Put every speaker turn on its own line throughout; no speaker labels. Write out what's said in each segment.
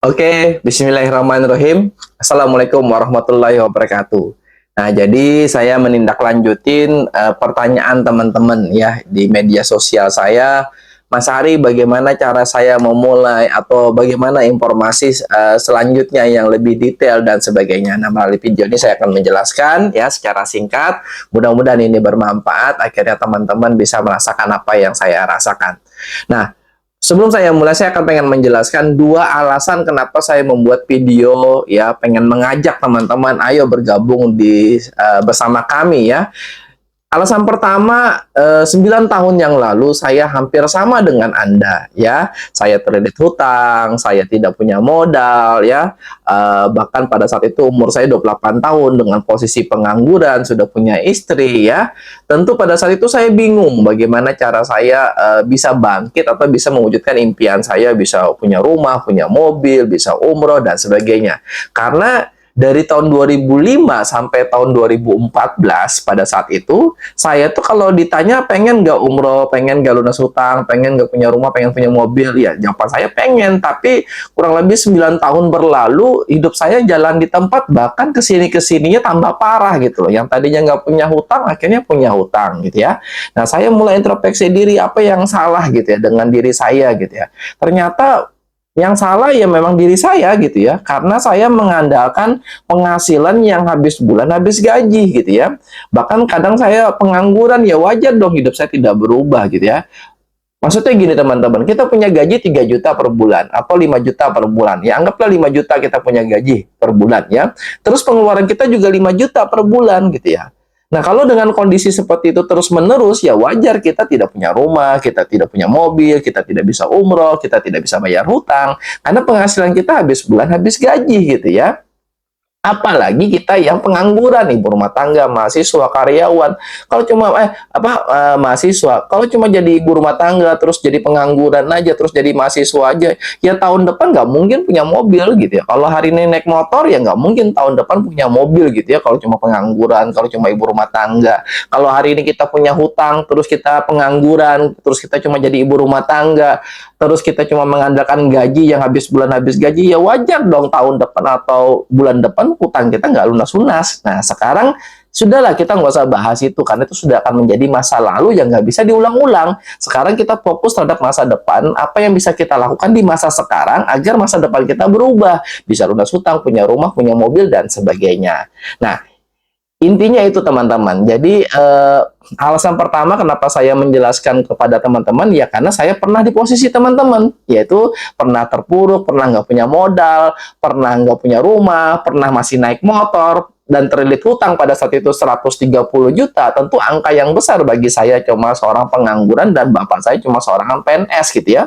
Oke, bismillahirrahmanirrahim. Assalamualaikum warahmatullahi wabarakatuh. Nah, jadi saya menindaklanjutin pertanyaan teman-teman ya di media sosial saya. Mas Ari, bagaimana cara saya memulai atau bagaimana informasi selanjutnya yang lebih detail dan sebagainya. Nah, melalui video ini saya akan menjelaskan ya secara singkat. Mudah-mudahan ini bermanfaat. Akhirnya teman-teman bisa merasakan apa yang saya rasakan. Nah, sebelum saya mulai, saya akan pengen menjelaskan dua alasan kenapa saya membuat video ya, pengen mengajak teman-teman ayo bergabung bersama kami ya. Alasan pertama, 9 tahun yang lalu saya hampir sama dengan Anda ya. Saya terlilit hutang, saya tidak punya modal ya. Bahkan pada saat itu umur saya 28 tahun dengan posisi pengangguran, sudah punya istri ya. Tentu pada saat itu saya bingung bagaimana cara saya bisa bangkit atau bisa mewujudkan impian saya, bisa punya rumah, punya mobil, bisa umroh dan sebagainya. Karena dari tahun 2005 sampai tahun 2014 pada saat itu, saya tuh kalau ditanya pengen nggak umroh, pengen nggak lunas hutang, pengen nggak punya rumah, pengen punya mobil, ya jawaban saya pengen, tapi kurang lebih 9 tahun berlalu, hidup saya jalan di tempat, bahkan kesini-kesininya tambah parah gitu loh. Yang tadinya nggak punya hutang, akhirnya punya hutang gitu ya. Nah, saya mulai introspeksi diri, apa yang salah gitu ya dengan diri saya gitu ya. Ternyata yang salah ya memang diri saya gitu ya, karena saya mengandalkan penghasilan yang habis bulan habis gaji gitu ya. Bahkan kadang saya pengangguran, ya wajar dong hidup saya tidak berubah gitu ya. Maksudnya gini teman-teman, kita punya gaji 3 juta per bulan atau 5 juta per bulan. Ya anggaplah 5 juta kita punya gaji per bulan ya. Terus pengeluaran kita juga 5 juta per bulan gitu ya. Nah, kalau dengan kondisi seperti itu terus-menerus, ya wajar kita tidak punya rumah, kita tidak punya mobil, kita tidak bisa umroh, kita tidak bisa bayar hutang, karena penghasilan kita habis bulan, habis gaji gitu ya. Apalagi kita yang pengangguran, ibu rumah tangga, mahasiswa, karyawan. Kalau cuma mahasiswa, kalau cuma jadi ibu rumah tangga terus jadi pengangguran aja, terus jadi mahasiswa aja, ya tahun depan nggak mungkin punya mobil gitu ya. Kalau hari ini naik motor, ya nggak mungkin tahun depan punya mobil gitu ya. Kalau cuma pengangguran, kalau cuma ibu rumah tangga. Kalau hari ini kita punya hutang, terus kita pengangguran, terus kita cuma jadi ibu rumah tangga, terus kita cuma mengandalkan gaji yang habis bulan habis gaji, ya wajar dong tahun depan atau bulan depan hutang kita nggak lunas-lunas. Nah, sekarang sudahlah, kita nggak usah bahas itu, karena itu sudah akan menjadi masa lalu yang nggak bisa diulang-ulang. Sekarang kita fokus terhadap masa depan, apa yang bisa kita lakukan di masa sekarang agar masa depan kita berubah. Bisa lunas hutang, punya rumah, punya mobil, dan sebagainya. Nah, intinya itu teman-teman. Jadi alasan pertama kenapa saya menjelaskan kepada teman-teman, ya karena saya pernah di posisi teman-teman, yaitu pernah terpuruk, pernah nggak punya modal, pernah nggak punya rumah, pernah masih naik motor, dan terlilit hutang pada saat itu 130 juta. Tentu angka yang besar bagi saya, cuma seorang pengangguran dan bapak saya cuma seorang PNS gitu ya.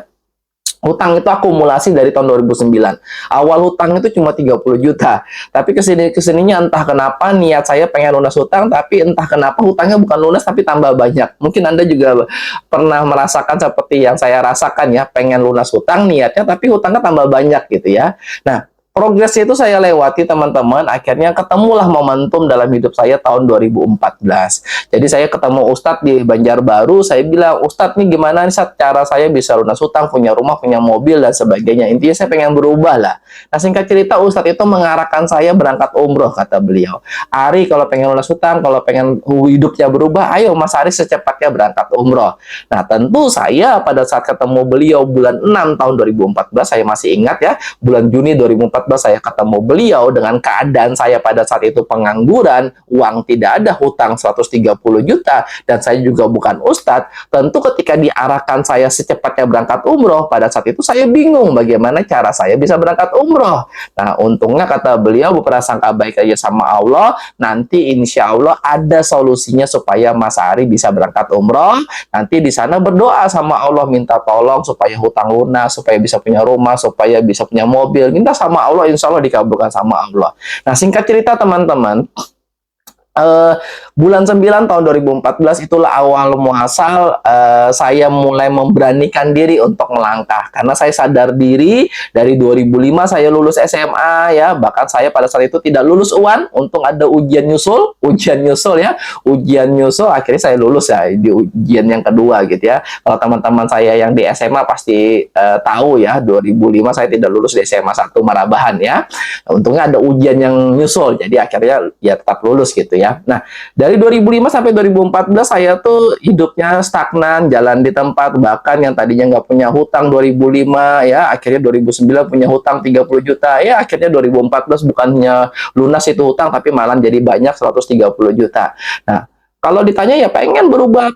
Hutang itu akumulasi dari tahun 2009. Awal hutang itu cuma 30 juta. Tapi kesininya entah kenapa niat saya pengen lunas hutang, tapi entah kenapa hutangnya bukan lunas tapi tambah banyak. Mungkin Anda juga pernah merasakan seperti yang saya rasakan ya, pengen lunas hutang niatnya tapi hutangnya tambah banyak gitu ya. Nah, progres itu saya lewati teman-teman, akhirnya ketemulah momentum dalam hidup saya tahun 2014. Jadi saya ketemu Ustadz di Banjarbaru, saya bilang, Ustadz nih gimana nih cara saya bisa lunas hutang, punya rumah, punya mobil, dan sebagainya. Intinya saya pengen berubah lah. Nah, singkat cerita Ustadz itu mengarahkan saya berangkat umroh, kata beliau. Ari, kalau pengen lunas hutang, kalau pengen hidupnya berubah, ayo Mas Ari secepatnya berangkat umroh. Nah, tentu saya pada saat ketemu beliau bulan 6 tahun 2014, saya masih ingat ya, bulan Juni 2014 saya ketemu beliau dengan keadaan saya pada saat itu pengangguran, uang tidak ada, hutang 130 juta, dan saya juga bukan ustadz. Tentu ketika diarahkan saya secepatnya berangkat umroh, pada saat itu saya bingung bagaimana cara saya bisa berangkat umroh. Nah, untungnya kata beliau, berprasangka baik aja sama Allah, nanti insya Allah ada solusinya supaya Mas Ari bisa berangkat umroh. Nanti di sana berdoa sama Allah, minta tolong supaya hutang lunas, supaya bisa punya rumah, supaya bisa punya mobil, minta sama Allah, insya Allah dikabulkan sama Allah. Nah, singkat cerita teman-teman, eh, bulan 9 tahun 2014 itulah awal muasal saya mulai memberanikan diri untuk melangkah, karena saya sadar diri dari 2005 saya lulus SMA ya, bahkan saya pada saat itu tidak lulus UAN, untung ada ujian nyusul ya, ujian nyusul akhirnya saya lulus ya di ujian yang kedua gitu ya. Kalau teman-teman saya yang di SMA pasti tahu ya, 2005 saya tidak lulus di SMA 1 Marabahan ya. Untungnya ada ujian yang nyusul, jadi akhirnya ya tetap lulus gitu ya. Nah, dari 2005 sampai 2014 saya tuh hidupnya stagnan, jalan di tempat, bahkan yang tadinya nggak punya hutang 2005 ya, akhirnya 2009 punya hutang 30 juta ya, akhirnya 2014 bukannya lunas itu hutang, tapi malah jadi banyak 130 juta. Nah, kalau ditanya ya pengen berubah,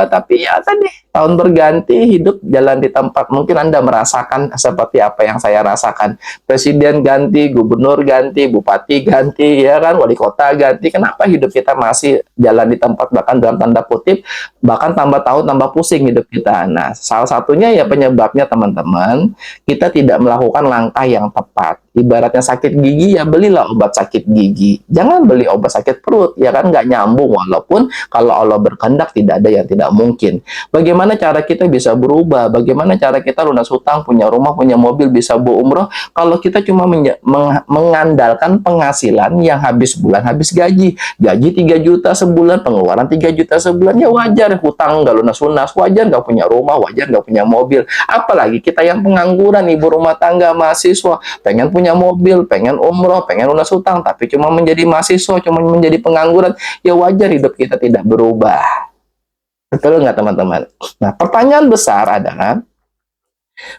tapi ya tadi tahun berganti, hidup jalan di tempat. Mungkin Anda merasakan seperti apa yang saya rasakan. Presiden ganti, gubernur ganti, bupati ganti, ya kan, wali kota ganti. Kenapa hidup kita masih jalan di tempat, bahkan dalam tanda kutip, bahkan tambah tahun tambah pusing hidup kita. Nah, salah satunya ya penyebabnya teman-teman, kita tidak melakukan langkah yang tepat. Ibaratnya sakit gigi, ya belilah obat sakit gigi. Jangan beli obat sakit perut, ya kan, nggak nyambung. Walaupun kalau Allah berkehendak tidak ada yang tidak mungkin. Bagaimana cara kita bisa berubah? Bagaimana cara kita lunas hutang, punya rumah, punya mobil, bisa umroh? Kalau kita cuma mengandalkan penghasilan yang habis bulan, habis gaji. Gaji 3 juta sebulan, pengeluaran 3 juta sebulan, ya wajar hutang nggak lunas-lunas, wajar nggak punya rumah, wajar nggak punya mobil. Apalagi kita yang pengangguran, ibu rumah tangga, mahasiswa, pengen punya mobil, pengen umroh, pengen lunas hutang, tapi cuma menjadi mahasiswa, cuma menjadi pengangguran, ya wajar hidup kita tidak berubah. Betul nggak teman-teman? Nah, pertanyaan besar adalah,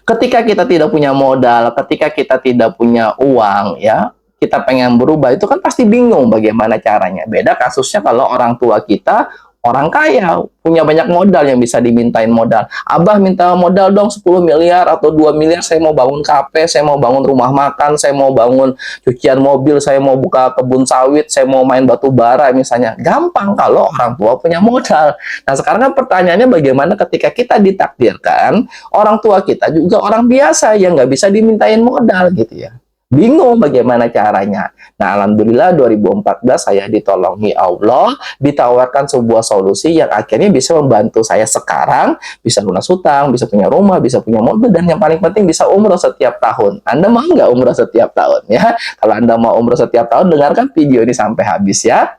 ketika kita tidak punya modal, ketika kita tidak punya uang, ya, kita pengen berubah, itu kan pasti bingung bagaimana caranya. Beda kasusnya kalau orang tua kita orang kaya, punya banyak modal yang bisa dimintain modal. Abah minta modal dong 10 miliar atau 2 miliar, saya mau bangun kafe, saya mau bangun rumah makan, saya mau bangun cucian mobil, saya mau buka kebun sawit, saya mau main batu bara misalnya. Gampang kalau orang tua punya modal. Nah, sekarang kan pertanyaannya, bagaimana ketika kita ditakdirkan orang tua kita juga orang biasa yang nggak bisa dimintain modal gitu ya. Bingung bagaimana caranya. Nah, alhamdulillah 2014 saya ditolongi Allah, ditawarkan sebuah solusi yang akhirnya bisa membantu saya sekarang, bisa lunas hutang, bisa punya rumah, bisa punya mobil, dan yang paling penting bisa umroh setiap tahun. Anda mau nggak umroh setiap tahun ya? Kalau Anda mau umroh setiap tahun, dengarkan video ini sampai habis ya.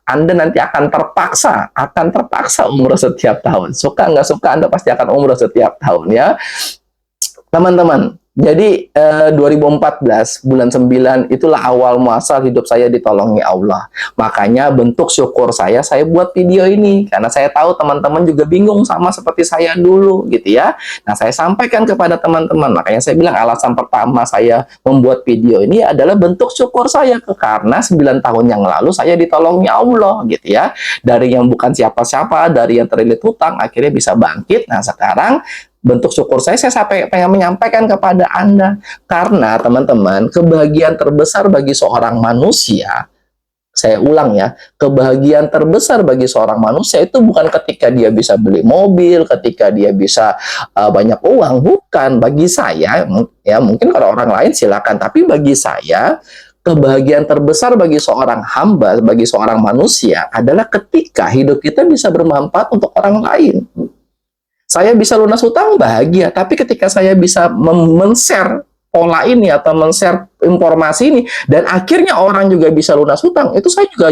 Anda nanti akan terpaksa umroh setiap tahun. Suka nggak suka, Anda pasti akan umroh setiap tahun ya. Teman-teman, jadi 2014 bulan 9 itulah awal muasal hidup saya ditolongi Allah. Makanya bentuk syukur saya buat video ini, karena saya tahu teman-teman juga bingung sama seperti saya dulu gitu ya. Nah, saya sampaikan kepada teman-teman. Makanya saya bilang alasan pertama saya membuat video ini adalah bentuk syukur saya, karena 9 tahun yang lalu saya ditolongi Allah gitu ya. Dari yang bukan siapa-siapa, dari yang terlilit hutang, akhirnya bisa bangkit. Nah, sekarang bentuk syukur saya pengen menyampaikan kepada Anda. Karena teman-teman, kebahagiaan terbesar bagi seorang manusia, saya ulang ya, kebahagiaan terbesar bagi seorang manusia itu bukan ketika dia bisa beli mobil, ketika dia bisa banyak uang. Bukan. Bagi saya, ya mungkin kalau orang lain silakan, tapi bagi saya, kebahagiaan terbesar bagi seorang hamba, bagi seorang manusia adalah ketika hidup kita bisa bermanfaat untuk orang lain. Saya bisa lunas hutang, bahagia. Tapi ketika saya bisa men-share pola ini atau men-share informasi ini, dan akhirnya orang juga bisa lunas hutang, itu saya juga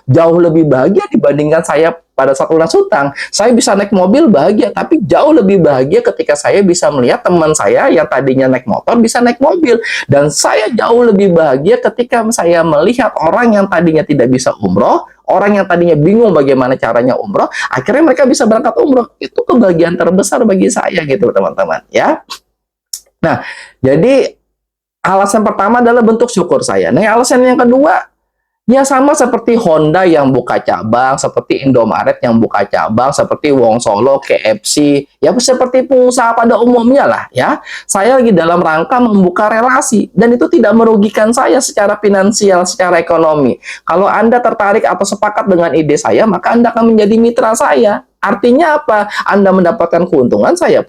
jauh lebih bahagia dibandingkan saya pada saat lunas hutang. Saya bisa naik mobil, bahagia, tapi jauh lebih bahagia ketika saya bisa melihat teman saya yang tadinya naik motor bisa naik mobil. Dan saya jauh lebih bahagia ketika saya melihat orang yang tadinya tidak bisa umroh, orang yang tadinya bingung bagaimana caranya umroh, akhirnya mereka bisa berangkat umroh. Itu kebahagiaan terbesar bagi saya gitu teman-teman ya. Nah, jadi alasan pertama adalah bentuk syukur saya. Nah, alasan yang kedua, ya sama seperti Honda yang buka cabang, seperti Indomaret yang buka cabang, seperti Wong Solo, KFC, ya seperti pengusaha pada umumnya lah ya. Saya lagi dalam rangka membuka relasi, dan itu tidak merugikan saya secara finansial, secara ekonomi. Kalau Anda tertarik atau sepakat dengan ide saya, maka Anda akan menjadi mitra saya. Artinya apa? Anda mendapatkan keuntungan, saya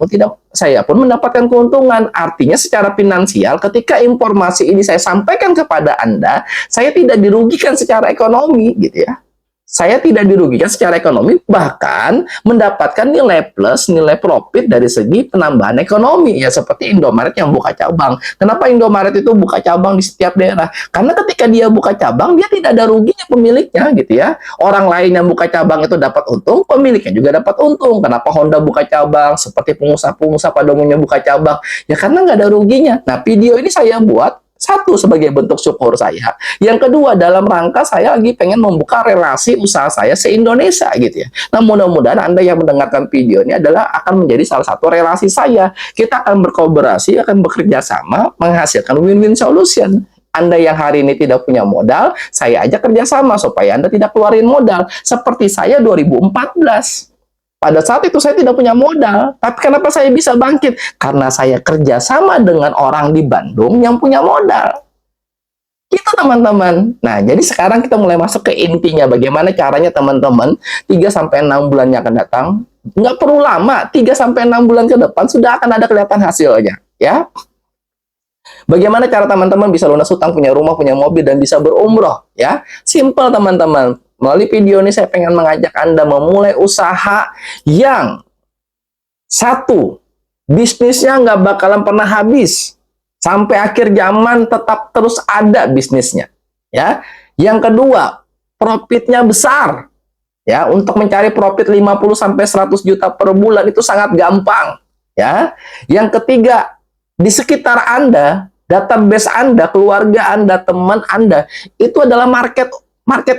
pun mendapatkan keuntungan. Artinya secara finansial, ketika informasi ini saya sampaikan kepada Anda, saya tidak dirugikan secara ekonomi, gitu ya. Saya tidak dirugikan secara ekonomi, bahkan mendapatkan nilai plus, nilai profit dari segi penambahan ekonomi. Ya seperti Indomaret yang buka cabang. Kenapa Indomaret itu buka cabang di setiap daerah? Karena ketika dia buka cabang, dia tidak ada ruginya pemiliknya, gitu ya. Orang lain yang buka cabang itu dapat untung, pemiliknya juga dapat untung. Kenapa Honda buka cabang? Seperti pengusaha-pengusaha pada umumnya buka cabang. Ya karena nggak ada ruginya. Nah, video ini saya buat satu sebagai bentuk syukur saya. Yang kedua, dalam rangka saya lagi pengen membuka relasi usaha saya se-Indonesia, gitu ya. Nah, mudah-mudahan Anda yang mendengarkan video ini adalah akan menjadi salah satu relasi saya. Kita akan berkolaborasi, akan bekerja sama, menghasilkan win-win solution. Anda yang hari ini tidak punya modal, saya ajak kerjasama supaya Anda tidak keluarin modal. Seperti saya 2014. Pada saat itu saya tidak punya modal, tapi kenapa saya bisa bangkit? Karena saya kerjasama dengan orang di Bandung yang punya modal. Gitu teman-teman. Nah, jadi sekarang kita mulai masuk ke intinya. Bagaimana caranya teman-teman 3-6 bulan yang akan datang. Nggak perlu lama, 3-6 bulan ke depan sudah akan ada kelihatan hasilnya. Ya. Bagaimana cara teman-teman bisa lunas hutang, punya rumah, punya mobil, dan bisa berumroh? Ya, simple teman-teman. Melalui video ini saya pengen mengajak Anda memulai usaha yang satu, bisnisnya nggak bakalan pernah habis. Sampai akhir zaman tetap terus ada bisnisnya. Ya. Yang kedua, profitnya besar. Ya, untuk mencari profit 50-100 juta per bulan itu sangat gampang. Ya. Yang ketiga, di sekitar Anda, database Anda, keluarga Anda, teman Anda, itu adalah market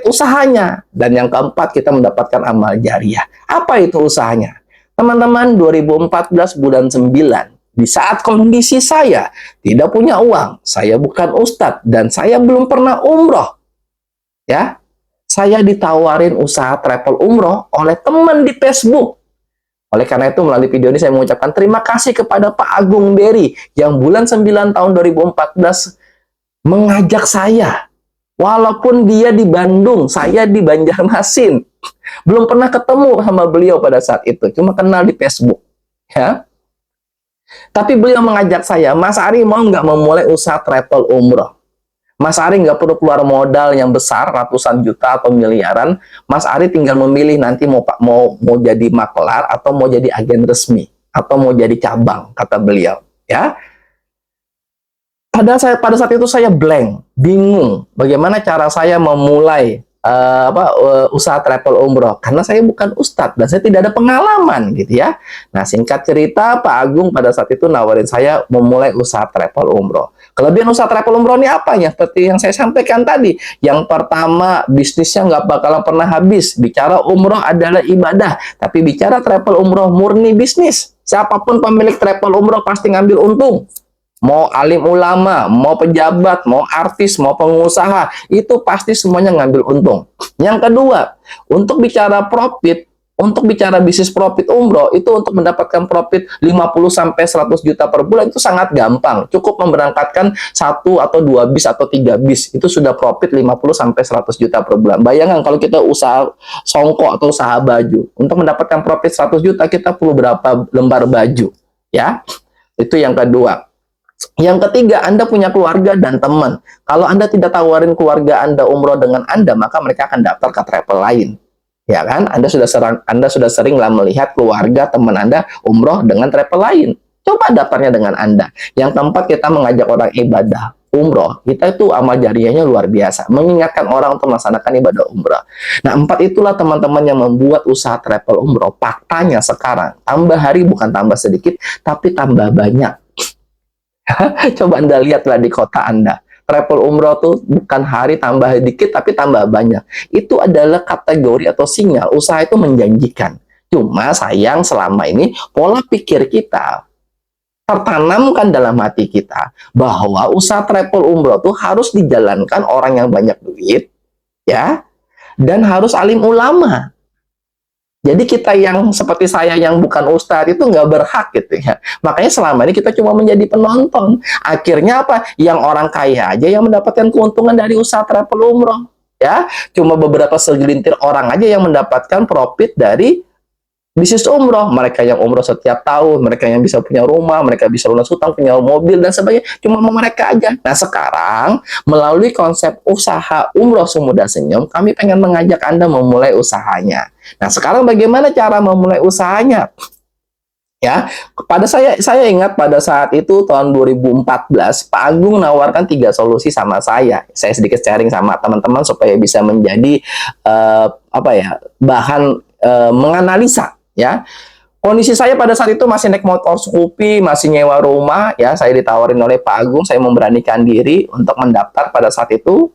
usahanya. Dan yang keempat, kita mendapatkan amal jariah. Apa itu usahanya? Teman-teman, 2014 bulan 9, di saat kondisi saya tidak punya uang, saya bukan ustadz, dan saya belum pernah umroh. Ya, saya ditawarin usaha travel umroh oleh teman di Facebook. Oleh karena itu, melalui video ini saya mengucapkan terima kasih kepada Pak Agung Berry yang bulan 9 tahun 2014 mengajak saya. Walaupun dia di Bandung, saya di Banjarmasin. Belum pernah ketemu sama beliau pada saat itu, cuma kenal di Facebook. Ya. Tapi beliau mengajak saya, Mas Ari mau nggak memulai usaha travel umroh? Mas Ari nggak perlu keluar modal yang besar, ratusan juta atau miliaran. Mas Ari tinggal memilih nanti mau jadi makelar atau mau jadi agen resmi atau mau jadi cabang, kata beliau. Ya. Pada saat itu saya blank, bingung bagaimana cara saya memulai usaha travel umroh karena saya bukan ustadz dan saya tidak ada pengalaman, gitu ya. Nah, singkat cerita, Pak Agung pada saat itu nawarin saya memulai usaha travel umroh. Kelebihan usaha travel umroh ini apa ya? Seperti yang saya sampaikan tadi. Yang pertama, bisnisnya nggak bakalan pernah habis. Bicara umroh adalah ibadah, tapi bicara travel umroh murni bisnis. Siapapun pemilik travel umroh pasti ngambil untung. Mau alim ulama, mau pejabat, mau artis, mau pengusaha, itu pasti semuanya ngambil untung. Yang kedua, untuk bicara profit, untuk bicara bisnis profit umroh, itu untuk mendapatkan profit 50-100 juta per bulan itu sangat gampang. Cukup memberangkatkan 1 atau 2 bis atau 3 bis, itu sudah profit 50-100 juta per bulan. Bayangkan kalau kita usaha songkok atau usaha baju, untuk mendapatkan profit 100 juta kita perlu berapa lembar baju, ya. Itu yang kedua. Yang ketiga, Anda punya keluarga dan teman. Kalau Anda tidak tawarin keluarga Anda umroh dengan Anda, maka mereka akan daftar ke travel lain. Ya kan? Anda sudah sering lah melihat keluarga teman Anda umroh dengan travel lain. Coba daftarnya dengan Anda. Yang keempat, kita mengajak orang ibadah umroh. Kita itu amal jariahnya luar biasa. Mengingatkan orang untuk melaksanakan ibadah umroh. Nah, 4 itulah teman-teman yang membuat usaha travel umroh. Faktanya sekarang, tambah hari bukan tambah sedikit, tapi tambah banyak. Coba Anda lihatlah di kota Anda. Travel umroh tuh bukan hari tambah dikit, tapi tambah banyak. Itu adalah kategori atau sinyal usaha itu menjanjikan. Cuma sayang selama ini pola pikir kita tertanamkan dalam hati kita bahwa usaha travel umroh tuh harus dijalankan orang yang banyak duit, ya, dan harus alim ulama. Jadi kita yang seperti saya yang bukan ustadz itu nggak berhak, gitu ya. Makanya selama ini kita cuma menjadi penonton. Akhirnya apa? Yang orang kaya aja yang mendapatkan keuntungan dari usaha travel umroh. Ya, cuma beberapa segelintir orang aja yang mendapatkan profit dari bisnis umroh, mereka yang umroh setiap tahun, mereka yang bisa punya rumah, mereka bisa lunas hutang, punya mobil dan sebagainya, cuma mau mereka aja. Nah sekarang melalui konsep usaha umroh Semudah Senyum, kami pengen mengajak Anda memulai usahanya. Nah sekarang bagaimana cara memulai usahanya? Ya, pada saya ingat pada saat itu tahun 2014 Pak Agung menawarkan 3 solusi sama saya. Saya sedikit sharing sama teman-teman supaya bisa menjadi apa ya, bahan menganalisa ya. Kondisi saya pada saat itu masih naik motor Scoopy, masih nyewa rumah ya. Saya ditawarin oleh Pak Agung, saya memberanikan diri untuk mendaftar pada saat itu.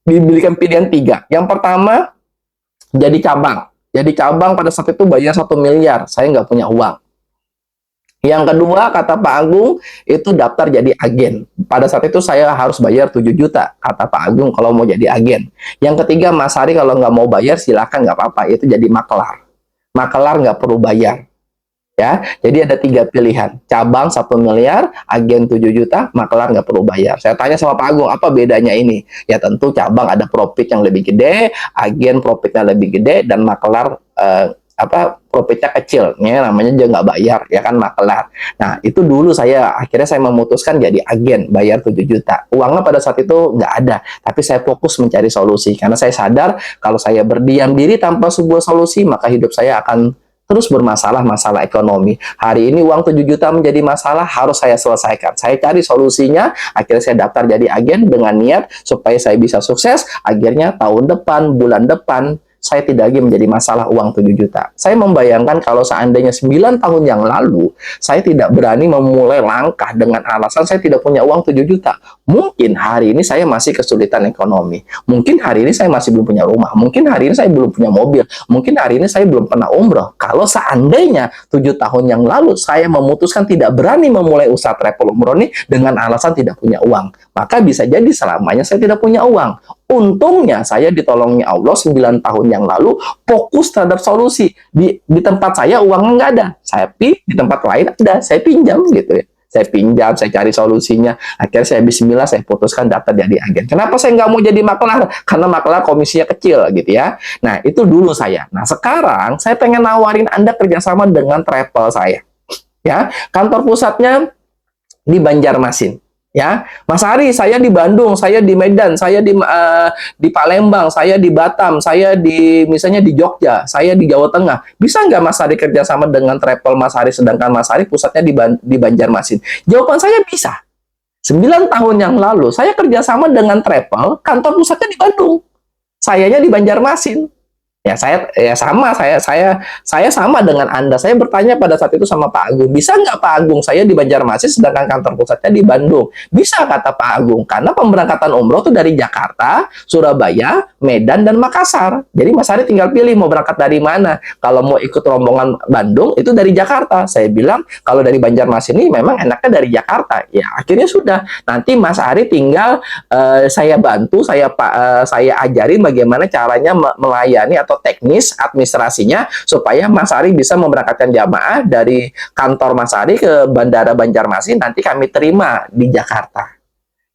Diberikan pilihan 3. Yang pertama jadi cabang. Jadi cabang pada saat itu bayar 1 miliar. Saya nggak punya uang. Yang kedua, kata Pak Agung, itu daftar jadi agen. Pada saat itu saya harus bayar 7 juta, kata Pak Agung, kalau mau jadi agen. Yang ketiga, Mas Hari kalau nggak mau bayar, silakan nggak apa-apa. Itu jadi makelar. Makelar nggak perlu bayar. Ya, jadi ada 3 pilihan. Cabang 1 miliar, agen 7 juta, makelar nggak perlu bayar. Saya tanya sama Pak Agung, apa bedanya ini? Ya tentu cabang ada profit yang lebih gede, agen profitnya lebih gede, dan makelar profitnya kecil. Ya, namanya juga nggak bayar, ya kan makelar. Nah, itu dulu akhirnya saya memutuskan jadi agen, bayar 7 juta. Uangnya pada saat itu nggak ada, tapi saya fokus mencari solusi. Karena saya sadar, kalau saya berdiam diri tanpa sebuah solusi, maka hidup saya akan terus bermasalah, masalah ekonomi. Hari ini uang 7 juta menjadi masalah, harus saya selesaikan. Saya cari solusinya, akhirnya saya daftar jadi agen dengan niat supaya saya bisa sukses. Akhirnya tahun depan, bulan depan, saya tidak lagi menjadi masalah uang 7 juta. Saya membayangkan kalau seandainya 9 tahun yang lalu, saya tidak berani memulai langkah dengan alasan saya tidak punya uang 7 juta. Mungkin hari ini saya masih kesulitan ekonomi. Mungkin hari ini saya masih belum punya rumah. Mungkin hari ini saya belum punya mobil. Mungkin hari ini saya belum pernah umroh. Kalau seandainya 7 tahun yang lalu saya memutuskan tidak berani memulai usaha travel umroh ini dengan alasan tidak punya uang, maka bisa jadi selamanya saya tidak punya uang. Untungnya saya ditolongi Allah 9 tahun yang lalu fokus terhadap solusi. Di tempat saya uangnya nggak ada. Di tempat lain ada. Saya pinjam gitu ya. Saya pinjam, saya cari solusinya. Akhirnya saya bismillah, saya putuskan daftar jadi agen. Kenapa saya nggak mau jadi makelar? Karena makelar komisinya kecil gitu ya. Nah, itu dulu saya. Nah, sekarang saya pengen nawarin Anda kerjasama dengan travel saya. Ya, kantor pusatnya di Banjarmasin. Ya, Mas Ari, saya di Bandung, saya di Medan, saya di Palembang, saya di Batam, saya misalnya di Jogja, saya di Jawa Tengah. Bisa nggak Mas Ari kerjasama dengan travel Mas Ari, sedangkan Mas Ari pusatnya di Banjarmasin? Jawaban saya bisa. 9 tahun yang lalu, saya kerjasama dengan travel, kantor pusatnya di Bandung. Sayanya di Banjarmasin. Ya saya sama dengan Anda. Saya bertanya pada saat itu sama Pak Agung, bisa nggak Pak Agung saya di Banjarmasin sedangkan kantor pusatnya di Bandung? Bisa, kata Pak Agung, karena pemberangkatan umroh itu dari Jakarta, Surabaya, Medan, dan Makassar. Jadi Mas Ari tinggal pilih mau berangkat dari mana. Kalau mau ikut rombongan Bandung itu dari Jakarta. Saya bilang kalau dari Banjarmasin ini memang enaknya dari Jakarta. Ya akhirnya sudah. Nanti Mas Ari tinggal saya bantu, saya ajarin bagaimana caranya melayani atau teknis administrasinya supaya Mas Ari bisa memberangkatkan jamaah dari kantor Mas Ari ke Bandara Banjarmasin, nanti kami terima di Jakarta.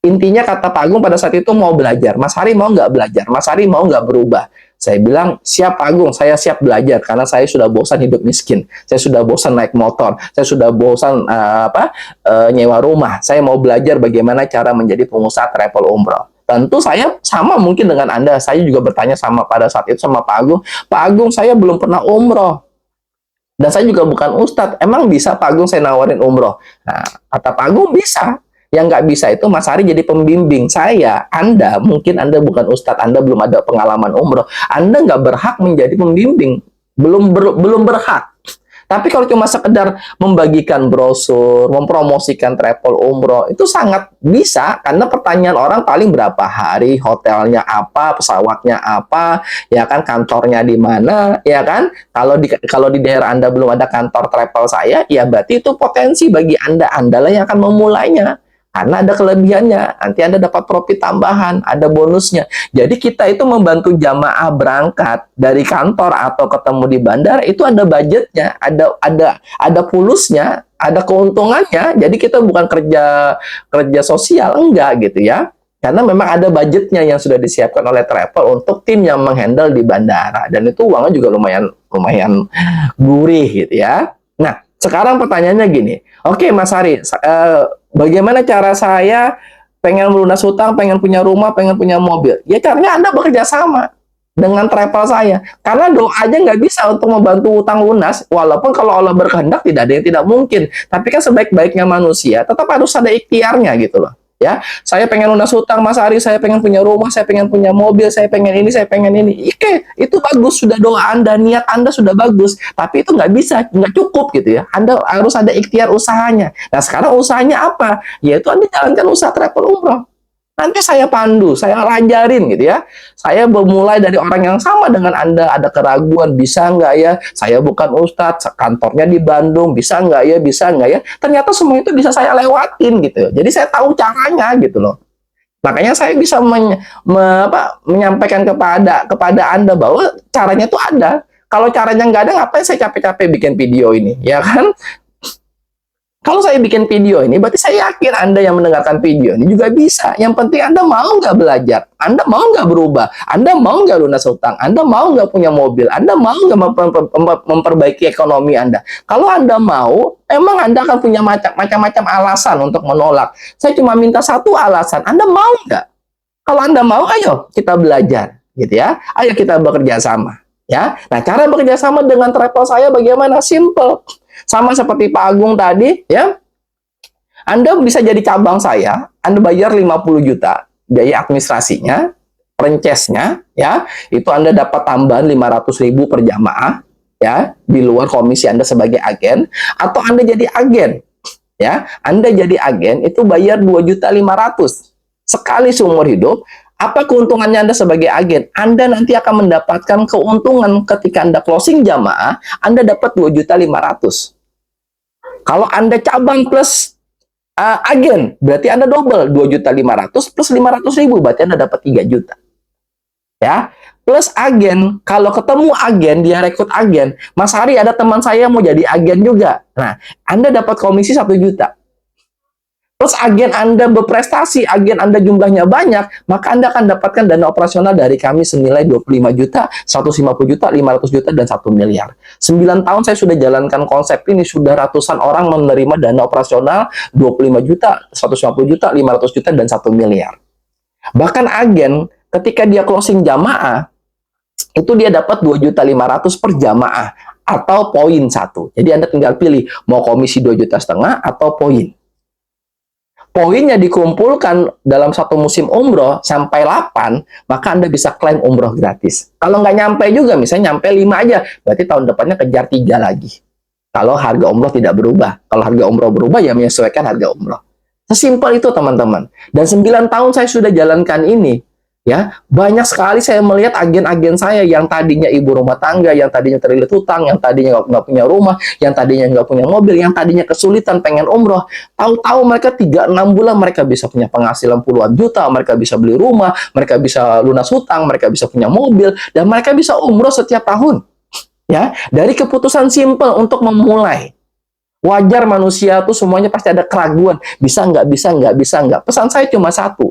Intinya kata Pak Agung pada saat itu mau belajar. Mas Ari mau nggak belajar? Mas Ari mau nggak berubah? Saya bilang, siap Pak Agung, saya siap belajar karena saya sudah bosan hidup miskin. Saya sudah bosan naik motor. Saya sudah bosan nyewa rumah. Saya mau belajar bagaimana cara menjadi pengusaha travel umroh. Tentu saya sama mungkin dengan Anda. Saya juga bertanya pada saat itu sama Pak Agung. Pak Agung, saya belum pernah umroh. Dan saya juga bukan ustadz. Emang bisa Pak Agung saya nawarin umroh? Nah, kata Pak Agung bisa. Yang nggak bisa itu Mas Ari jadi pembimbing. Anda, mungkin Anda bukan ustadz, Anda belum ada pengalaman umroh. Anda nggak berhak menjadi pembimbing. Belum berhak. Tapi kalau cuma sekedar membagikan brosur, mempromosikan travel umroh, itu sangat bisa. Karena pertanyaan orang paling berapa hari, hotelnya apa, pesawatnya apa, ya kan, kantornya di mana, ya kan. Kalau di daerah Anda belum ada kantor travel saya, ya berarti itu potensi bagi Anda. Anda lah yang akan memulainya. Karena ada kelebihannya, nanti Anda dapat profit tambahan, ada bonusnya. Jadi kita itu membantu jamaah berangkat dari kantor atau ketemu di bandara, itu ada budgetnya, ada pulusnya, ada keuntungannya. Jadi kita bukan kerja sosial, enggak gitu ya. Karena memang ada budgetnya yang sudah disiapkan oleh travel untuk tim yang menghandle di bandara. Dan itu uangnya juga lumayan gurih gitu ya. Nah, sekarang pertanyaannya gini. Oke, Mas Ari, bagaimana cara saya pengen melunas hutang, pengen punya rumah, pengen punya mobil? Ya caranya Anda bekerja sama dengan travel saya. Karena doa aja nggak bisa untuk membantu utang lunas, walaupun kalau Allah berkehendak tidak ada yang tidak mungkin. Tapi kan sebaik-baiknya manusia, tetap harus ada ikhtiarnya gitu loh. Ya, saya pengen lunas hutang, Mas Ari, saya pengen punya rumah, saya pengen punya mobil, saya pengen ini, saya pengen ini. Oke, itu bagus, sudah doa Anda, niat Anda sudah bagus. Tapi itu nggak bisa, nggak cukup gitu ya. Anda harus ada ikhtiar usahanya. Nah, sekarang usahanya apa? Yaitu Anda jalankan usaha travel umroh. Nanti saya pandu, saya ajarin gitu ya. Saya bermulai dari orang yang sama dengan Anda, ada keraguan, bisa nggak ya? Saya bukan ustadz, kantornya di Bandung, bisa nggak ya? Bisa nggak ya? Ternyata semua itu bisa saya lewatin gitu. Jadi saya tahu caranya gitu loh. Makanya saya bisa menyampaikan kepada Anda bahwa caranya itu ada. Kalau caranya nggak ada, ngapain saya capek-capek bikin video ini, ya kan? Kalau saya bikin video ini, berarti saya yakin Anda yang mendengarkan video ini juga bisa. Yang penting Anda mau nggak belajar, Anda mau nggak berubah, Anda mau nggak lunas hutang, Anda mau nggak punya mobil, Anda mau nggak memperbaiki ekonomi Anda. Kalau Anda mau, emang Anda akan punya macam-macam alasan untuk menolak. Saya cuma minta satu alasan, Anda mau nggak? Kalau Anda mau, ayo kita belajar, gitu ya. Ayo kita bekerja sama, ya. Nah, cara bekerja sama dengan travel saya bagaimana? Simple. Sama seperti Pak Agung tadi, ya. Anda bisa jadi cabang saya, Anda bayar 50 juta biaya administrasinya, franchise-nya, ya. Itu Anda dapat tambahan 500.000 per jamaah, ya, di luar komisi Anda sebagai agen, atau Anda jadi agen, ya. Anda jadi agen itu bayar 2.500.000 sekali seumur hidup. Apa keuntungannya Anda sebagai agen? Anda nanti akan mendapatkan keuntungan ketika Anda closing jamaah, Anda dapat 2.500.000. Kalau Anda cabang plus agen, berarti Anda double, 2.500.000 plus 500.000, berarti Anda dapat 3 juta. Ya, plus agen, kalau ketemu agen, dia rekrut agen, Mas Hari ada teman saya mau jadi agen juga. Nah, Anda dapat komisi 1 juta. Terus agen Anda berprestasi, agen Anda jumlahnya banyak, maka Anda akan dapatkan dana operasional dari kami senilai 25 juta, 150 juta, 500 juta, dan 1 miliar. 9 tahun saya sudah jalankan konsep ini, sudah ratusan orang menerima dana operasional 25 juta, 150 juta, 500 juta, dan 1 miliar. Bahkan agen, ketika dia closing jamaah, itu dia dapat 2.500.000 per jamaah, atau poin 1. Jadi Anda tinggal pilih, mau komisi 2,5 juta atau poin. Poinnya dikumpulkan dalam satu musim umroh sampai 8, maka Anda bisa klaim umroh gratis. Kalau nggak nyampe juga, misalnya nyampe 5 aja, berarti tahun depannya kejar 3 lagi. Kalau harga umroh tidak berubah. Kalau harga umroh berubah, ya menyesuaikan harga umroh. Sesimpel itu, teman-teman. Dan 9 tahun saya sudah jalankan ini. Ya, banyak sekali saya melihat agen-agen saya yang tadinya ibu rumah tangga, yang tadinya terlilit hutang, yang tadinya nggak punya rumah, yang tadinya nggak punya mobil, yang tadinya kesulitan pengen umroh. Tahu-tahu mereka 3-6 bulan mereka bisa punya penghasilan puluhan juta, mereka bisa beli rumah, mereka bisa lunas hutang, mereka bisa punya mobil, dan mereka bisa umroh setiap tahun. Ya, dari keputusan simple untuk memulai. Wajar manusia tuh semuanya pasti ada keraguan, bisa nggak, bisa nggak, bisa nggak. Pesan saya cuma satu.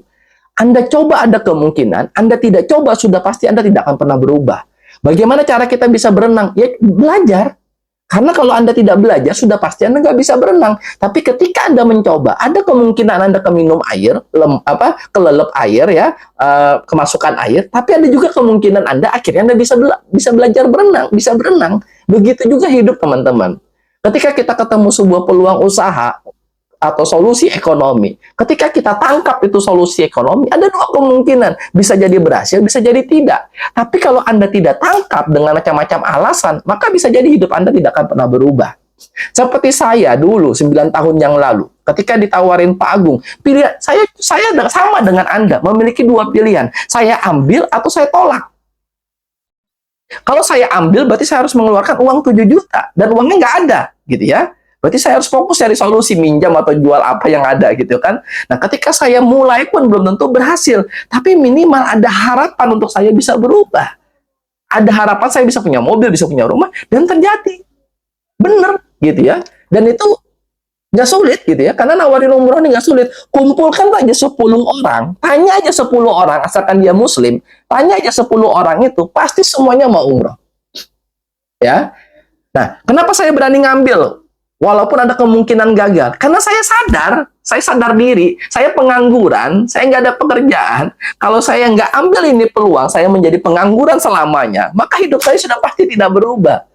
Anda coba ada kemungkinan, Anda tidak coba sudah pasti Anda tidak akan pernah berubah. Bagaimana cara kita bisa berenang? Ya belajar. Karena kalau Anda tidak belajar, sudah pasti Anda nggak bisa berenang. Tapi ketika Anda mencoba, ada kemungkinan Anda keminum air, kelelep air ya, kemasukan air. Tapi ada juga kemungkinan Anda akhirnya Anda bisa belajar berenang, bisa berenang. Begitu juga hidup teman-teman. Ketika kita ketemu sebuah peluang usaha, atau solusi ekonomi. Ketika kita tangkap itu solusi ekonomi, ada 2 kemungkinan. Bisa jadi berhasil, bisa jadi tidak. Tapi kalau Anda tidak tangkap dengan macam-macam alasan, maka bisa jadi hidup Anda tidak akan pernah berubah. Seperti saya dulu, 9 tahun yang lalu, ketika ditawarin Pak Agung, pilihan saya sama dengan Anda, memiliki 2 pilihan. Saya ambil atau saya tolak. Kalau saya ambil, berarti saya harus mengeluarkan uang 7 juta. Dan uangnya nggak ada, gitu ya. Berarti saya harus fokus cari solusi, minjam atau jual apa yang ada gitu kan. Nah, ketika saya mulai pun belum tentu berhasil. Tapi minimal ada harapan untuk saya bisa berubah. Ada harapan saya bisa punya mobil, bisa punya rumah. Dan terjadi. Bener gitu ya. Dan itu Nggak sulit gitu ya, karena nawarin umroh ini nggak sulit. Kumpulkan aja 10 orang, tanya aja 10 orang, asalkan dia muslim, tanya aja 10 orang itu, pasti semuanya mau umroh. Ya, nah, kenapa saya berani ngambil? Walaupun ada kemungkinan gagal. Karena saya sadar diri, saya pengangguran, saya nggak ada pekerjaan. Kalau saya nggak ambil ini peluang, saya menjadi pengangguran selamanya, maka hidup saya sudah pasti tidak berubah.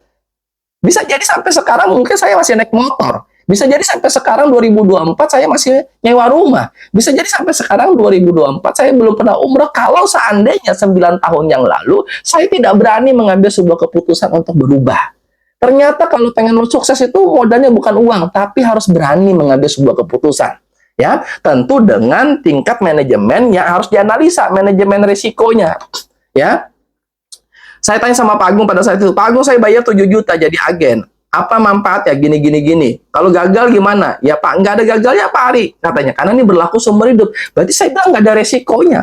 Bisa jadi sampai sekarang mungkin saya masih naik motor. Bisa jadi sampai sekarang 2024 saya masih nyewa rumah. Bisa jadi sampai sekarang 2024 saya belum pernah umroh kalau seandainya 9 tahun yang lalu saya tidak berani mengambil sebuah keputusan untuk berubah. Ternyata kalau pengen sukses itu modalnya bukan uang, tapi harus berani mengambil sebuah keputusan. Ya, tentu dengan tingkat manajemen yang harus dianalisa, manajemen risikonya. Ya, saya tanya sama Pak Agung pada saat itu, Pak Agung saya bayar 7 juta jadi agen. Apa manfaatnya? Gini, gini, gini. Kalau gagal gimana? Ya Pak, nggak ada gagalnya Pak Ari, katanya. Karena ini berlaku seumur hidup. Berarti saya bilang nggak ada resikonya.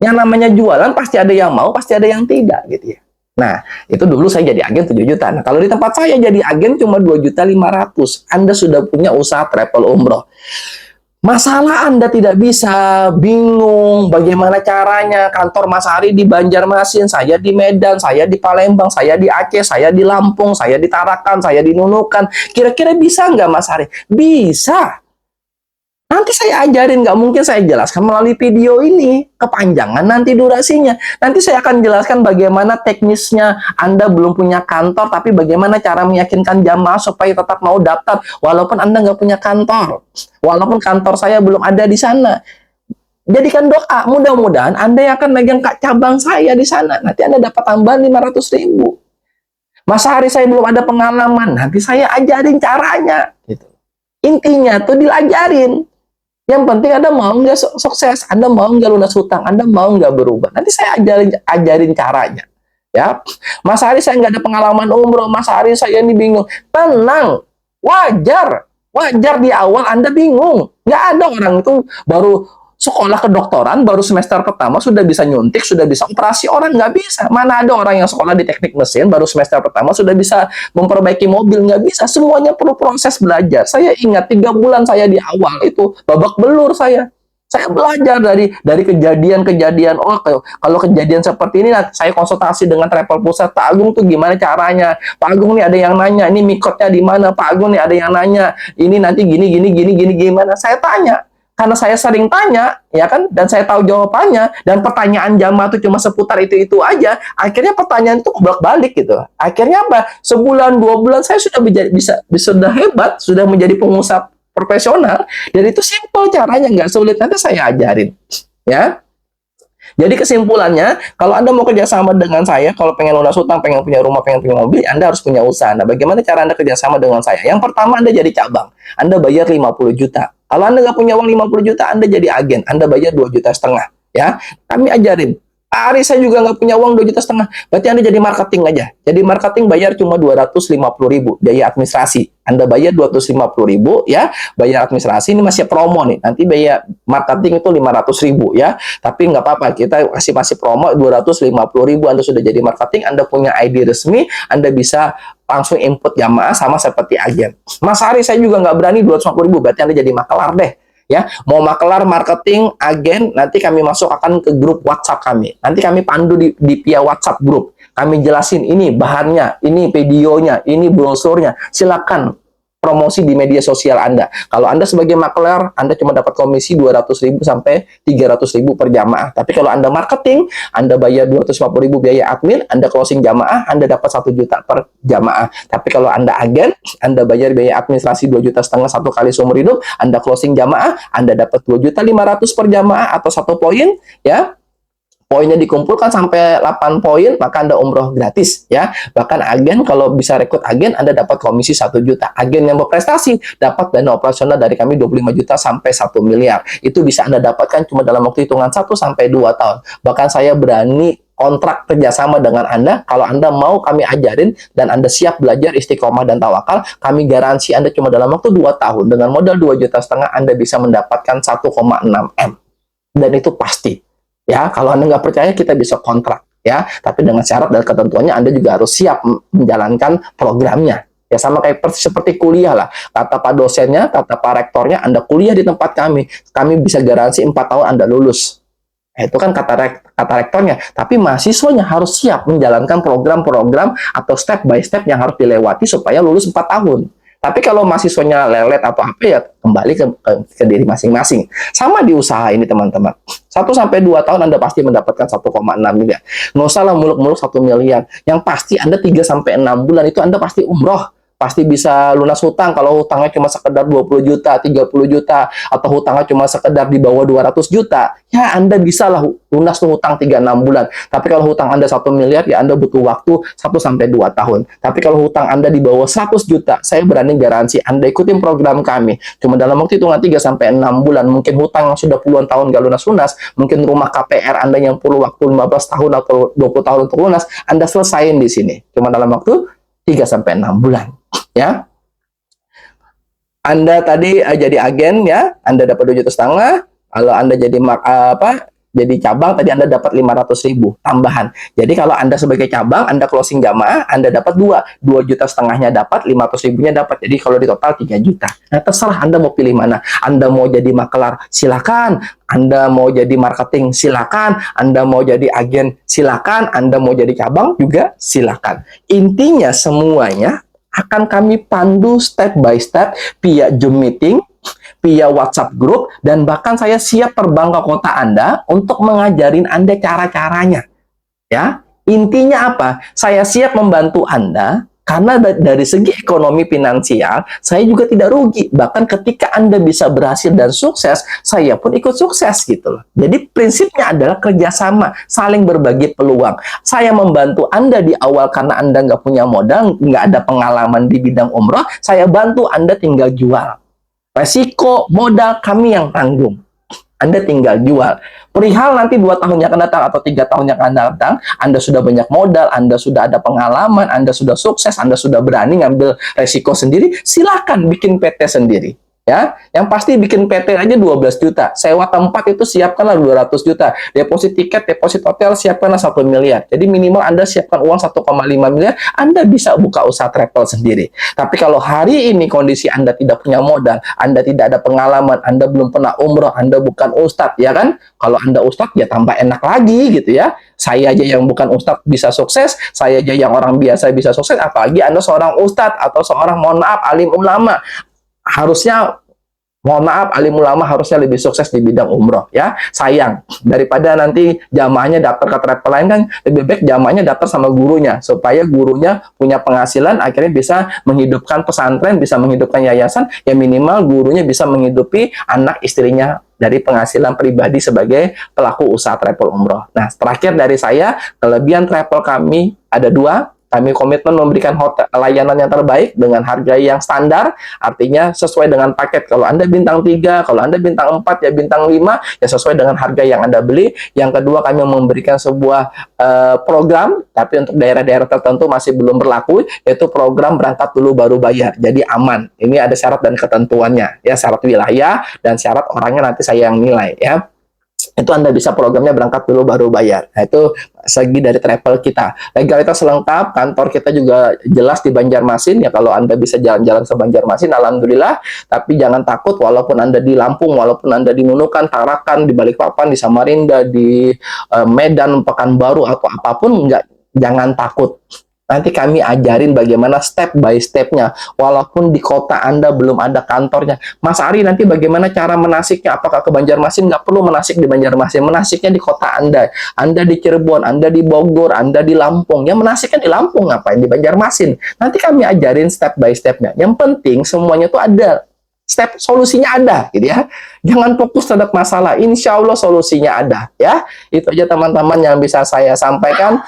Yang namanya jualan pasti ada yang mau, pasti ada yang tidak gitu ya. Nah, itu dulu saya jadi agen 7 juta. Nah, kalau di tempat saya jadi agen cuma 2.500.000. Anda sudah punya usaha travel umroh. Masalah Anda tidak bisa, bingung bagaimana caranya. Kantor Mas Ari di Banjarmasin, saya di Medan, saya di Palembang, saya di Aceh, saya di Lampung, saya di Tarakan, saya di Nunukan. Kira-kira bisa nggak Mas Ari? Bisa. Nanti saya ajarin, nggak mungkin saya jelaskan melalui video ini. Kepanjangan nanti durasinya. Nanti saya akan jelaskan bagaimana teknisnya. Anda belum punya kantor, tapi bagaimana cara meyakinkan jamaah supaya tetap mau daftar, walaupun Anda nggak punya kantor. Walaupun kantor saya belum ada di sana. Jadikan doa, mudah-mudahan Anda yang akan megang cabang saya di sana. Nanti Anda dapat tambahan 500.000. Masa hari saya belum ada pengalaman, nanti saya ajarin caranya. Gitu. Intinya tuh diajarin. Yang penting Anda mau nggak sukses, Anda mau nggak lunas hutang, Anda mau nggak berubah. Nanti saya ajarin caranya. Ya, Mas Ari saya nggak ada pengalaman umroh, Mas Ari saya ini bingung. Tenang, wajar di awal Anda bingung. Nggak ada orang itu baru sekolah kedokteran, baru semester pertama sudah bisa nyuntik, sudah bisa operasi orang, nggak bisa. Mana ada orang yang sekolah di teknik mesin, baru semester pertama sudah bisa memperbaiki mobil, nggak bisa. Semuanya perlu proses belajar. Saya ingat 3 bulan saya di awal itu babak belur saya. Saya belajar dari kejadian-kejadian. Oh, kalau kejadian seperti ini, saya konsultasi dengan travel pusat. Pak Agung tuh gimana caranya? Pak Agung nih ada yang nanya, ini mikotnya di mana? Pak Agung nih ada yang nanya, ini nanti gini gimana? Saya tanya. Karena saya sering tanya, ya kan, dan saya tahu jawabannya, dan pertanyaan jamaah itu cuma seputar itu aja, akhirnya pertanyaan itu bolak-balik gitu. Akhirnya apa? Sebulan, 2 bulan saya sudah sudah hebat, sudah menjadi pengusaha profesional, dan itu simple caranya, nggak sulit. Nanti saya ajarin, ya. Jadi kesimpulannya, kalau Anda mau kerjasama dengan saya, kalau pengen lunas hutang, pengen punya rumah, pengen punya mobil, Anda harus punya usaha. Nah, bagaimana cara Anda kerjasama dengan saya? Yang pertama, Anda jadi cabang. Anda bayar 50 juta. Kalau Anda nggak punya uang 50 juta, Anda jadi agen. Anda bayar 2,5 juta. Ya, kami ajarin. Ari saya juga nggak punya uang 2,5 juta. Berarti Anda jadi marketing aja. Jadi marketing bayar cuma 250.000 biaya administrasi. Anda bayar 250.000 ya, bayar administrasi ini masih promo nih. Nanti biaya marketing itu 500.000 ya. Tapi nggak apa-apa, kita masih promo 250.000. Anda sudah jadi marketing, Anda punya ID resmi, Anda bisa langsung input jamaah sama seperti agen. Mas Ari saya juga nggak berani 250.000, berarti Anda jadi makelar deh. Ya, mau makelar, marketing, agen, nanti kami masuk akan ke grup WhatsApp kami. Nanti kami pandu di via WhatsApp grup. Kami jelasin ini bahannya, ini videonya, ini brosurnya. Silakan promosi di media sosial Anda. Kalau Anda sebagai makelar, Anda cuma dapat komisi 200.000 sampai 300.000 per jamaah. Tapi kalau Anda marketing, Anda bayar 250.000 biaya admin, Anda closing jamaah, Anda dapat 1 juta per jamaah. Tapi kalau Anda agen, Anda bayar biaya administrasi 2,5 juta satu kali seumur hidup, Anda closing jamaah, Anda dapat 2.500.000 per jamaah atau 1 poin, ya. Poinnya dikumpulkan sampai 8 poin, maka Anda umroh gratis ya. Bahkan agen, kalau bisa rekrut agen, Anda dapat komisi 1 juta. Agen yang berprestasi dapat dana operasional dari kami 25 juta sampai 1 miliar. Itu bisa Anda dapatkan cuma dalam waktu hitungan 1 sampai 2 tahun. Bahkan saya berani kontrak kerjasama dengan Anda. Kalau Anda mau kami ajarin dan Anda siap belajar istiqomah dan tawakal, kami garansi Anda cuma dalam waktu 2 tahun dengan modal 2,5 juta Anda bisa mendapatkan 1,6 M. Dan itu pasti. Ya, kalau Anda nggak percaya, kita bisa kontrak. Ya, tapi dengan syarat dan ketentuannya Anda juga harus siap menjalankan programnya. Ya sama kayak seperti kuliah lah. Kata Pak dosennya, kata Pak rektornya, Anda kuliah di tempat kami bisa garansi 4 tahun Anda lulus. Itu kan kata rektornya. Tapi mahasiswanya harus siap menjalankan program-program atau step by step yang harus dilewati supaya lulus 4 tahun. Tapi kalau mahasiswanya lelet atau apa ya kembali ke diri masing-masing. Sama di usaha ini teman-teman. 1-2 tahun Anda pasti mendapatkan 1,6 miliar. Nggak usah lah muluk-muluk 1 miliar. Yang pasti Anda 3-6 bulan itu Anda pasti umroh. Pasti bisa lunas hutang kalau hutangnya cuma sekedar 20 juta, 30 juta, atau hutangnya cuma sekedar di bawah 200 juta, ya Anda bisa lah lunas tuh hutang 3-6 bulan. Tapi kalau hutang Anda 1 miliar, ya Anda butuh waktu 1-2 tahun. Tapi kalau hutang Anda di bawah 100 juta, saya berani garansi Anda ikutin program kami. Cuma dalam waktu hitungan 3-6 bulan, mungkin hutang yang sudah puluhan tahun gak lunas-lunas, mungkin rumah KPR Anda yang perlu waktu 15 tahun atau 20 tahun untuk lunas, Anda selesaiin di sini. Cuma dalam waktu 3-6 bulan. Ya, Anda tadi jadi agen ya, Anda dapat 2,5 juta. Kalau Anda jadi jadi cabang tadi Anda dapat 500.000 tambahan. Jadi kalau Anda sebagai cabang, Anda closing jamaah, Anda dapat 2,5 juta dapat, 500.000-nya dapat. Jadi kalau di total 3 juta. Nah, terserah Anda mau pilih mana. Anda mau jadi makelar, silakan. Anda mau jadi marketing, silakan. Anda mau jadi agen, silakan. Anda mau jadi cabang juga silakan. Intinya semuanya akan kami pandu step by step via Zoom meeting, via WhatsApp group, dan bahkan saya siap terbang ke kota Anda untuk mengajarin Anda cara-caranya. Ya, intinya apa? Saya siap membantu Anda karena dari segi ekonomi finansial, saya juga tidak rugi. Bahkan ketika Anda bisa berhasil dan sukses, saya pun ikut sukses gitu loh. Jadi prinsipnya adalah kerjasama, saling berbagi peluang. Saya membantu Anda di awal karena Anda nggak punya modal, nggak ada pengalaman di bidang umroh, saya bantu Anda tinggal jual. Resiko modal kami yang tanggung. Anda tinggal jual. Perihal nanti 2 tahun yang akan datang atau 3 tahun yang akan datang, Anda sudah banyak modal, Anda sudah ada pengalaman, Anda sudah sukses, Anda sudah berani ngambil resiko sendiri, silakan bikin PT sendiri. Ya, yang pasti bikin PT aja 12 juta. Sewa tempat itu siapkanlah 200 juta. Deposit tiket, deposit hotel siapkanlah 1 miliar. Jadi minimal Anda siapkan uang 1,5 miliar, Anda bisa buka usaha travel sendiri. Tapi kalau hari ini kondisi Anda tidak punya modal, Anda tidak ada pengalaman, Anda belum pernah umroh, Anda bukan ustadz, ya kan? Kalau Anda ustadz, ya tambah enak lagi gitu ya. Saya aja yang bukan ustadz bisa sukses, saya aja yang orang biasa bisa sukses, apalagi Anda seorang ustadz atau seorang, mohon maaf, alim ulama. Harusnya, mohon maaf, alim ulama harusnya lebih sukses di bidang umroh ya. Sayang, daripada nanti jamaahnya daftar ke travel lain kan, lebih baik jamaahnya daftar sama gurunya, supaya gurunya punya penghasilan, akhirnya bisa menghidupkan pesantren, bisa menghidupkan yayasan, ya minimal gurunya bisa menghidupi anak istrinya dari penghasilan pribadi sebagai pelaku usaha travel umroh. Nah, terakhir dari saya, kelebihan travel kami ada 2. Kami komitmen memberikan layanan yang terbaik dengan harga yang standar, artinya sesuai dengan paket. Kalau Anda bintang 3, kalau Anda bintang 4, ya bintang 5, ya sesuai dengan harga yang Anda beli. Yang kedua, kami memberikan sebuah program, tapi untuk daerah-daerah tertentu masih belum berlaku, yaitu program berangkat dulu baru bayar. Jadi aman. Ini ada syarat dan ketentuannya, ya syarat wilayah dan syarat orangnya nanti saya yang nilai, ya. Itu Anda bisa programnya berangkat dulu baru bayar. Nah, itu segi dari travel kita. Legalitas lengkap, kantor kita juga jelas di Banjarmasin. Ya kalau Anda bisa jalan-jalan ke Banjarmasin, alhamdulillah. Tapi jangan takut, walaupun Anda di Lampung, walaupun Anda di Nunukan, Tarakan, di Balikpapan, di Samarinda, di Medan, Pekanbaru, atau apapun, jangan takut. Nanti kami ajarin bagaimana step by step-nya. Walaupun di kota Anda belum ada kantornya. Mas Ari, nanti bagaimana cara menasiknya? Apakah ke Banjarmasin? Nggak perlu menasik di Banjarmasin. Menasiknya di kota Anda. Anda di Cirebon, Anda di Bogor, Anda di Lampung. Yang menasiknya di Lampung, ngapain? Di Banjarmasin. Nanti kami ajarin step by step-nya. Yang penting semuanya itu ada. Step solusinya ada, gitu ya. Jangan fokus terhadap masalah. Insya Allah solusinya ada, ya. Itu aja teman-teman yang bisa saya sampaikan.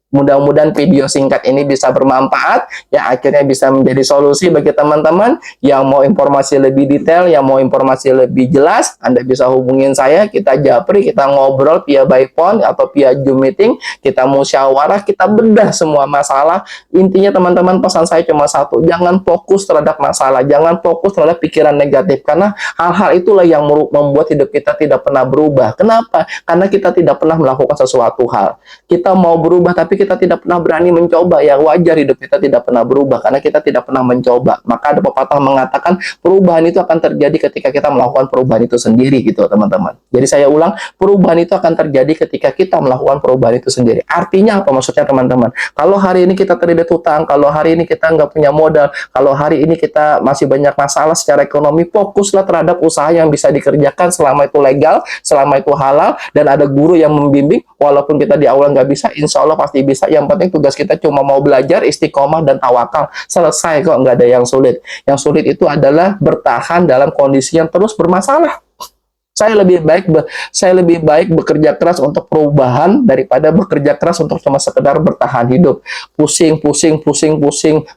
Mudah-mudahan video singkat ini bisa bermanfaat, ya akhirnya bisa menjadi solusi bagi teman-teman yang mau informasi lebih detail, yang mau informasi lebih jelas. Anda bisa hubungin saya, kita japri, kita ngobrol via by phone atau via Zoom meeting, kita musyawarah, kita bedah semua masalah. Intinya teman-teman, pesan saya cuma satu, jangan fokus terhadap masalah, jangan fokus terhadap pikiran negatif, karena hal-hal itulah yang membuat hidup kita tidak pernah berubah. Kenapa? Karena kita tidak pernah melakukan sesuatu hal. Kita mau berubah tapi tapi kita tidak pernah berani mencoba, ya wajar hidup kita tidak pernah berubah karena kita tidak pernah mencoba. Maka ada pepatah mengatakan perubahan itu akan terjadi ketika kita melakukan perubahan itu sendiri gitu teman-teman. Jadi saya ulang, perubahan itu akan terjadi ketika kita melakukan perubahan itu sendiri. Artinya apa maksudnya teman-teman? Kalau hari ini kita terlilit hutang, kalau hari ini kita nggak punya modal, kalau hari ini kita masih banyak masalah secara ekonomi, fokuslah terhadap usaha yang bisa dikerjakan selama itu legal, selama itu halal, dan ada guru yang membimbing. Walaupun kita di awal nggak bisa, insya Allah pasti bisa. Yang penting tugas kita cuma mau belajar, istiqomah, dan tawakal. Selesai kok, nggak ada yang sulit. Yang sulit itu adalah bertahan dalam kondisi yang terus bermasalah. Saya lebih baik bekerja keras untuk perubahan daripada bekerja keras untuk cuma sekedar bertahan hidup. Pusing,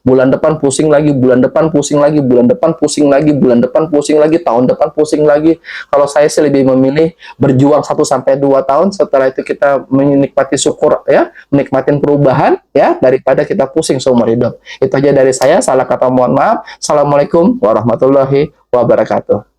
bulan depan pusing lagi, bulan depan pusing lagi, bulan depan pusing lagi, bulan depan pusing lagi, tahun depan pusing lagi. Kalau saya sih lebih memilih berjuang 1 sampai 2 tahun, setelah itu kita menikmati syukur ya, menikmatin perubahan ya, daripada kita pusing seumur hidup. Itu aja dari saya, salah kata mohon maaf. Assalamualaikum warahmatullahi wabarakatuh.